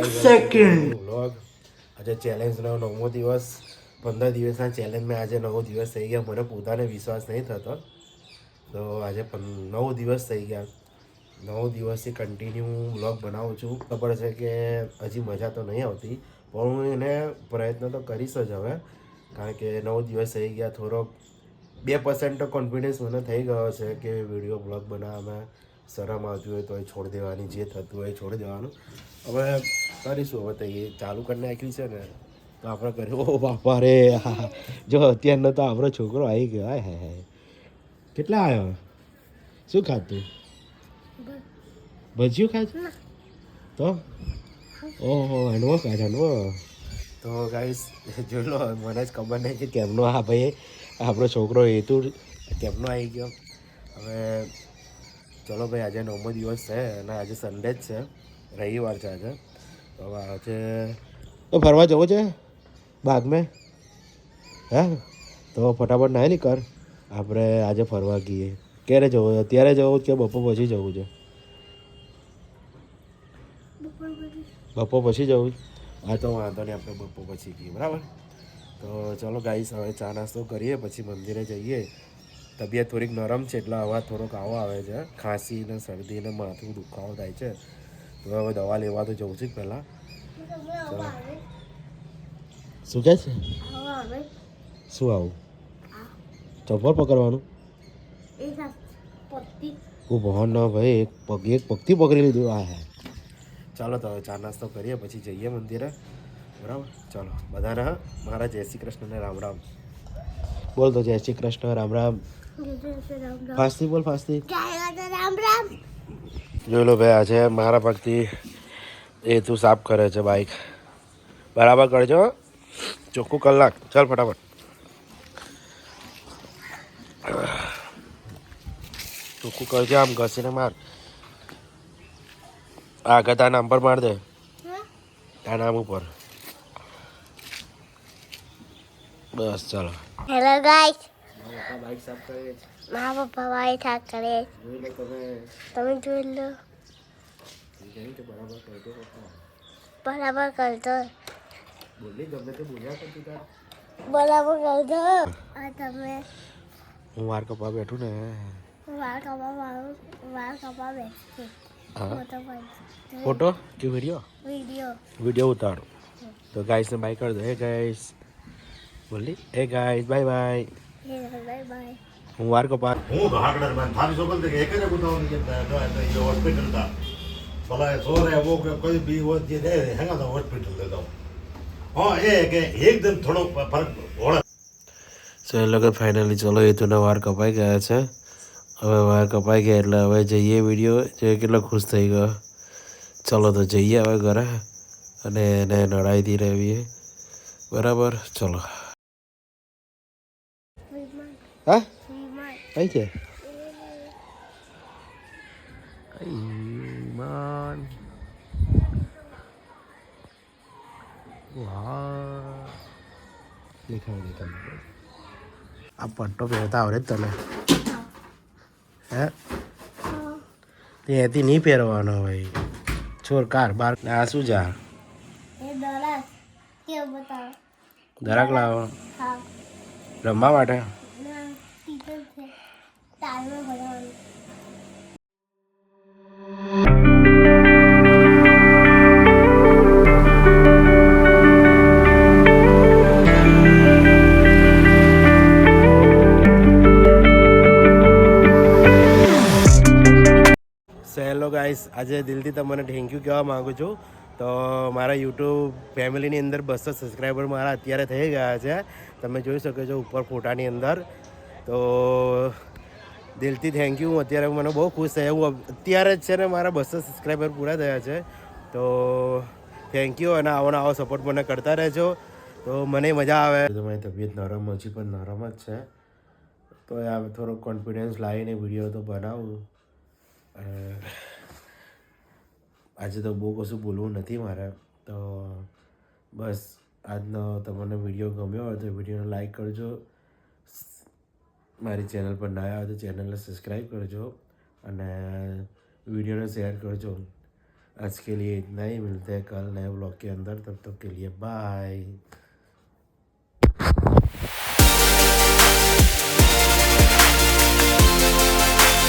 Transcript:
Second vlog આજે ચેલેન્જનો 9મો દિવસ 15 દિવસના ચેલેન્જમાં આજે 9 દિવસ થઈ ગયા મને પોતાને વિશ્વાસ નહીં થતો તો આજે 9 દિવસ થઈ ગયા 9 દિવસથી કન્ટિન્યુ વ્લોગ બનાવું છું ખબર છે કે હજી મજા તો નહીં આવતી પણ હું એને પ્રયત્ન તો કરીશ જ હવે કારણ કે 9 દિવસ થઈ ગયા થોડોક 2% તો કોન્ફિડન્સ મને થઈ ગયો છે કે વિડીયો બ્લોગ બનાવવામાં શરમ આવતી હોય તો એ છોડી દેવાની જે થતું હોય એ છોડી દેવાનું હવે કરીશું હવે તો એ ચાલુ કરી નાખ્યું છે ને તો આપણે કર્યું ઓ બાપા રે જો અત્યારનો તો આપણો છોકરો આવી ગયો હાય હાય હાય કેટલા આવ્યો શું ખાતું ભજીયું ખાતું તો ઓહો હનવો ખાય હનવો તો ગાઈસ જોઈ લો મને જ ખબર નહીં કે કેમનો આ ભાઈ આપણો છોકરો હેતુ કેમનો આવી ગયો હવે ચલો ભાઈ આજે 9મો દિવસ છે અને આજે સન્ડે જ છે રવિવાર છે આજે તો હવે આજે તો ફરવા જવું છે બાગ મેં હે તો ફટાફટ નાહી ની કર આપણે આજે ફરવા ગઈએ ક્યારે જવું અત્યારે જવું કે બપોર પછી જવું છે બપોર પછી જવું હા તો વાંધો નહીં આપણે બપોર પછી ગઈએ બરાબર તો ચલો ગાઈસ હવે ચા નાસ્તો કરીએ પછી મંદિરે જઈએ તબિયત થોડીક નરમ છે એટલે અવાજ થોડોક આવો આવે છે ખાંસી ને શરદી ને માથું દુખાવો થાય છે તો હવે દવા લેવા તો જવું છું પહેલાં ચલો શું કહે છે શું આવું ચપ્પલ પકડવાનું હું ભવન ના ભાઈ એક પગથી પકડી લીધું આ હે ચાલો તો હવે ચા નાસ્તો કરીએ પછી જઈએ મંદિરે બરાબર ચાલો બધાને મારા જય શ્રી કૃષ્ણ ને રામ રામ બોલ તો જય શ્રી કૃષ્ણ રામ રામ ફાસ્તી બોલ ફાસ્તી રામ રામ જોઈ લો ભાઈ આજે મારા પગથી એ તું સાફ કરે છે બાઈક બરાબર કરજો ચોખ્ખું કલાક ચાલ ફટાફટ ચોખ્ખું કરજો આમ ઘસીને માર આગળ તારા નામ પર માર દે તારા નામ ઉપર બસ ચાલો હેલો ગાઈસ બાઈક સાફ કરે છે મારા પપ્પા બાઈક સાફ કરે જોઈ લો તમે જોઈ લો બરાબર કરજો પપ્પા બરાબર કરજો બોલી ગમે તે બોલ્યા કરતી તાર બરાબર કરજો આ તમે હું વાર કપા બેઠું ને વાળ કપા બેઠી હા ફોટો કે વિડીયો ઉતારો તો ગાઈસ ને બાય કરી દો હે ગાઈસ બોલી હે ગાઈસ બાય બાય બાય હું વાર કપા હું भागडर मैं थारी सोबत के एक ने बताऊं कि जो हॉस्पिटल था भला सो रहे वो कोई भी वो दे दे हैगा तो हॉस्पिटल दे दो हां ये के एकदम थोड़ो फर्क होड़ा ચાલો કે ફાઇનલી ચલો એ તો વાર કપાઈ ગયા છે હવે વાર કપાઈ ગયા એટલે હવે જઈએ વિડીયો જે કેટલો ખુશ થઈ ગયો ચલો તો જઈએ હવે ઘરે અને એને નડાઈથી રહેવીએ બરાબર ચલો હા કઈ છે ઈમાન વાહ દેખાય આ પટ્ટો પહેરતા આવડે જ તને હે ત્યાંથી નહીં પહેરવાનો ભાઈ છોર કાર બાર આ શું જા દરાક લાવો રમવા માટે હેલો ગાઈસ આજે દિલથી તમને થેન્ક યુ કહેવા માગું છું તો મારા યુટ્યુબ ફેમિલીની અંદર 200 સબસ્ક્રાઈબર મારા અત્યારે થઈ ગયા છે તમે જોઈ શકો છો ઉપર ફોટાની અંદર તો દિલથી થેન્ક યુ અત્યારે મને બહુ ખુશ થયા હું અત્યારે જ છે ને મારા 200 સબસ્ક્રાઈબર પૂરા થયા છે તો થેન્ક યુ અને આવો સપોર્ટ મને કરતા રહેજો તો મને મજા આવે તમારી તબિયત નરમ હજી પણ નરમ જ છે તો આ થોડો કોન્ફિડન્સ લાવીને વિડીયો તો બનાવું આજે તો બહુ કશું બોલવું નથી મારે તો બસ આજનો તમને વિડીયો ગમ્યો હોય તો વિડીયોને લાઈક કરજો મારી ચેનલ પર ના આવ્યા તો ચેનલને સબસ્ક્રાઈબ કરજો અને વિડીયોને શેર કરજો आज के लिए इतना ही, मिलते हैं कल नए ब्लॉग के अंदर, तब तक के लिए बाय।